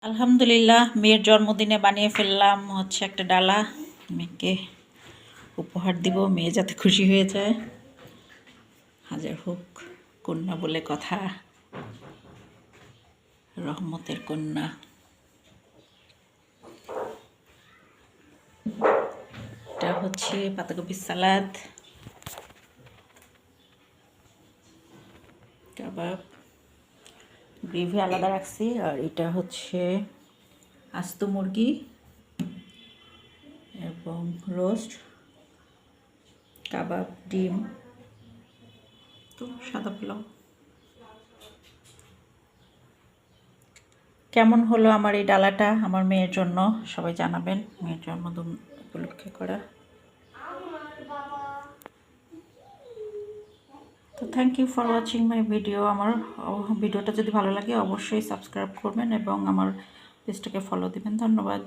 আলহামদুলিল্লাহ মেয়ের জন্মদিনে বানিয়ে ফেললাম হচ্ছে একটা ডালা। মেয়েকে উপহার দিব, মেয়ে যাতে খুশি হয়ে যায়। হাজার হোক কন্যা বলে কথা, রহমতের কন্যা। এটা হচ্ছে পাতাকপির সালাদ, কাবাব, গ্রেভি আলাদা রাখছি। আর এটা হচ্ছে আস্ত মুরগি এবং রোস্ট, কাবাব, ডিম, তো সাদা পোলাও। কেমন হলো আমার এই ডালাটা আমার মেয়ের জন্য সবাই জানাবেন, মেয়ের জন্মদিন উপলক্ষে করা। তো thank you for watching my video. আমার ভিডিওটা যদি ভালো লাগে অবশ্যই সাবস্ক্রাইব করবেন এবং আমার পেজটাকে ফলো দিবেন। ধন্যবাদ।